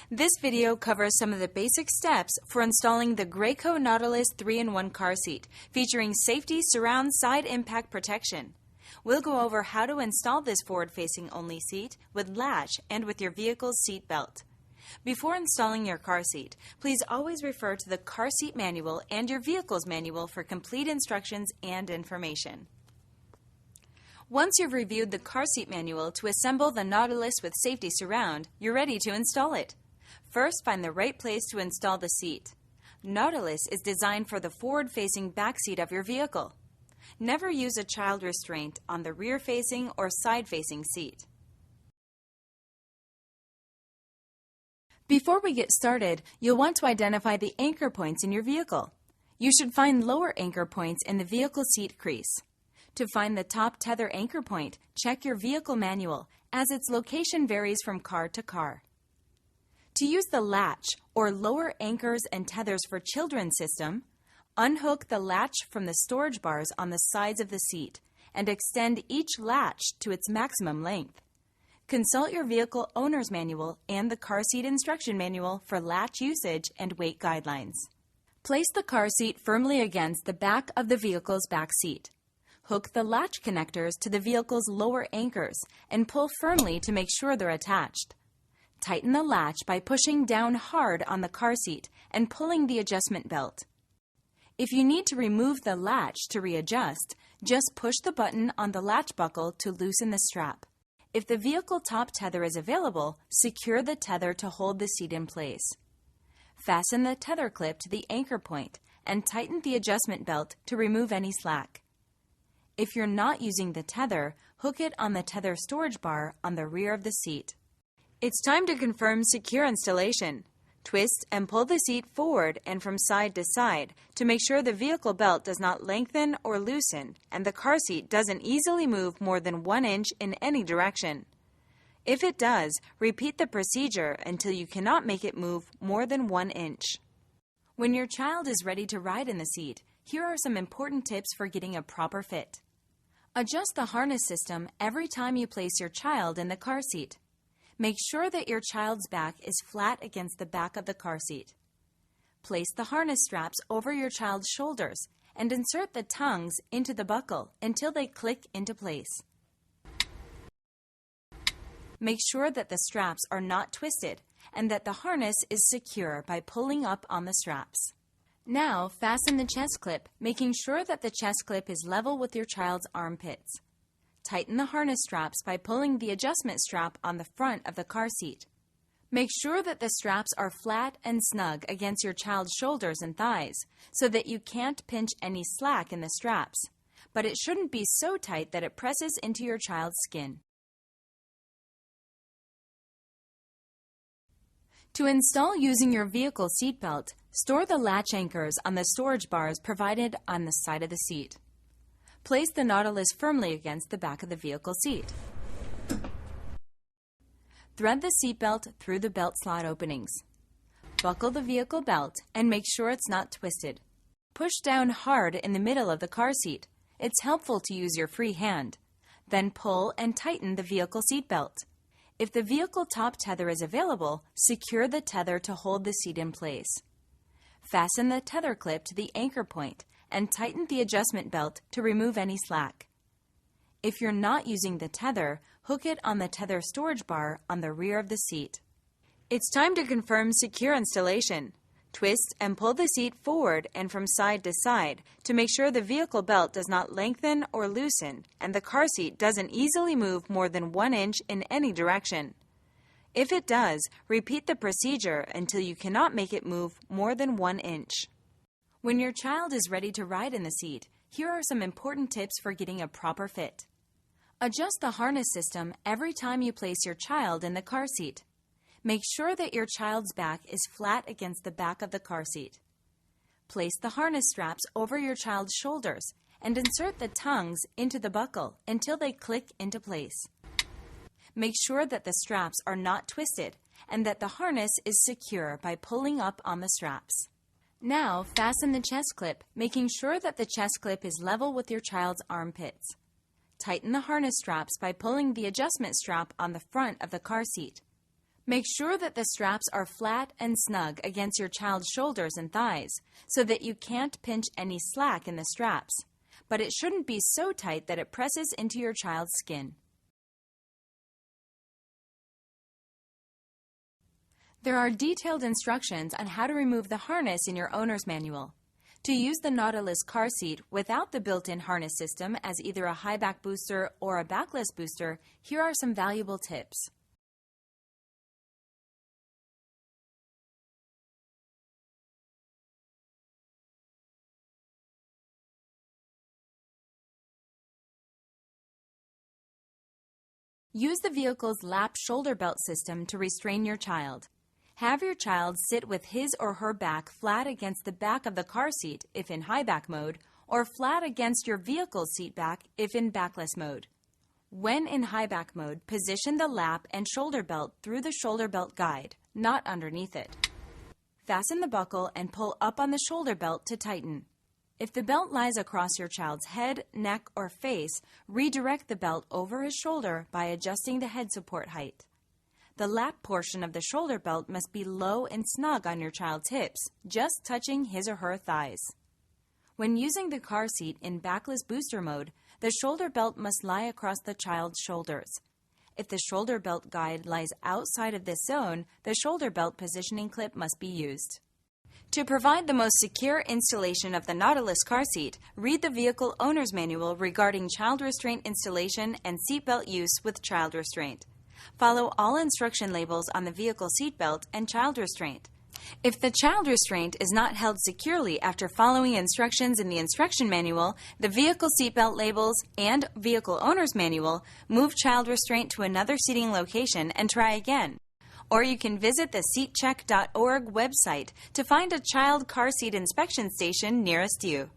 This video covers some of the basic steps for installing the Graco Nautilus 3-in-1 car seat, featuring safety surround side impact protection. We'll go over how to install this forward-facing only seat with latch and with your vehicle's seat belt. Before installing your car seat, please always refer to the car seat manual and your vehicle's manual for complete instructions and information. Once you've reviewed the car seat manual to assemble the Nautilus with safety surround, you're ready to install it. First, find the right place to install the seat. Nautilus is designed for the forward-facing back seat of your vehicle. Never use a child restraint on the rear-facing or side-facing seat. Before we get started, you'll want to identify the anchor points in your vehicle. You should find lower anchor points in the vehicle seat crease. To find the top tether anchor point, check your vehicle manual, as its location varies from car to car. To use the latch, or lower anchors and tethers for children system, unhook the latch from the storage bars on the sides of the seat and extend each latch to its maximum length. Consult your vehicle owner's manual and the car seat instruction manual for latch usage and weight guidelines. Place the car seat firmly against the back of the vehicle's back seat. Hook the latch connectors to the vehicle's lower anchors and pull firmly to make sure they're attached. Tighten the latch by pushing down hard on the car seat and pulling the adjustment belt. If you need to remove the latch to readjust, just push the button on the latch buckle to loosen the strap. If the vehicle top tether is available, secure the tether to hold the seat in place. Fasten the tether clip to the anchor point and tighten the adjustment belt to remove any slack. If you're not using the tether, hook it on the tether storage bar on the rear of the seat. It's time to confirm secure installation. Twist and pull the seat forward and from side to side to make sure the vehicle belt does not lengthen or loosen and the car seat doesn't easily move more than 1 inch in any direction. If it does, repeat the procedure until you cannot make it move more than 1 inch. When your child is ready to ride in the seat, here are some important tips for getting a proper fit. Adjust the harness system every time you place your child in the car seat. Make sure that your child's back is flat against the back of the car seat. Place the harness straps over your child's shoulders and insert the tongues into the buckle until they click into place. Make sure that the straps are not twisted and that the harness is secure by pulling up on the straps. Now, fasten the chest clip, making sure that the chest clip is level with your child's armpits. Tighten the harness straps by pulling the adjustment strap on the front of the car seat. Make sure that the straps are flat and snug against your child's shoulders and thighs so that you can't pinch any slack in the straps, but it shouldn't be so tight that it presses into your child's skin. To install using your vehicle seat belt, store the latch anchors on the storage bars provided on the side of the seat. Place the Nautilus firmly against the back of the vehicle seat. Thread the seat belt through the belt slot openings. Buckle the vehicle belt and make sure it's not twisted. Push down hard in the middle of the car seat. It's helpful to use your free hand. Then pull and tighten the vehicle seat belt. If the vehicle top tether is available, secure the tether to hold the seat in place. Fasten the tether clip to the anchor point and tighten the adjustment belt to remove any slack. If you're not using the tether, hook it on the tether storage bar on the rear of the seat. It's time to confirm secure installation. Twist and pull the seat forward and from side to side to make sure the vehicle belt does not lengthen or loosen and the car seat doesn't easily move more than 1 inch in any direction. If it does, repeat the procedure until you cannot make it move more than 1 inch. When your child is ready to ride in the seat, here are some important tips for getting a proper fit. Adjust the harness system every time you place your child in the car seat. Make sure that your child's back is flat against the back of the car seat. Place the harness straps over your child's shoulders and insert the tongues into the buckle until they click into place. Make sure that the straps are not twisted and that the harness is secure by pulling up on the straps. Now, fasten the chest clip, making sure that the chest clip is level with your child's armpits. Tighten the harness straps by pulling the adjustment strap on the front of the car seat. Make sure that the straps are flat and snug against your child's shoulders and thighs so that you can't pinch any slack in the straps, but it shouldn't be so tight that it presses into your child's skin. There are detailed instructions on how to remove the harness in your owner's manual. To use the Nautilus car seat without the built-in harness system as either a high-back booster or a backless booster, here are some valuable tips. Use the vehicle's lap shoulder belt system to restrain your child. Have your child sit with his or her back flat against the back of the car seat if in high back mode, or flat against your vehicle's seat back if in backless mode. When in high back mode, position the lap and shoulder belt through the shoulder belt guide, not underneath it. Fasten the buckle and pull up on the shoulder belt to tighten. If the belt lies across your child's head, neck, or face, redirect the belt over his shoulder by adjusting the head support height. The lap portion of the shoulder belt must be low and snug on your child's hips, just touching his or her thighs. When using the car seat in backless booster mode, the shoulder belt must lie across the child's shoulders. If the shoulder belt guide lies outside of this zone, the shoulder belt positioning clip must be used. To provide the most secure installation of the Nautilus car seat, read the vehicle owner's manual regarding child restraint installation and seatbelt use with child restraint. Follow all instruction labels on the vehicle seatbelt and child restraint. If the child restraint is not held securely after following instructions in the instruction manual, the vehicle seatbelt labels, and vehicle owner's manual, move child restraint to another seating location and try again. Or you can visit the seatcheck.org website to find a child car seat inspection station nearest you.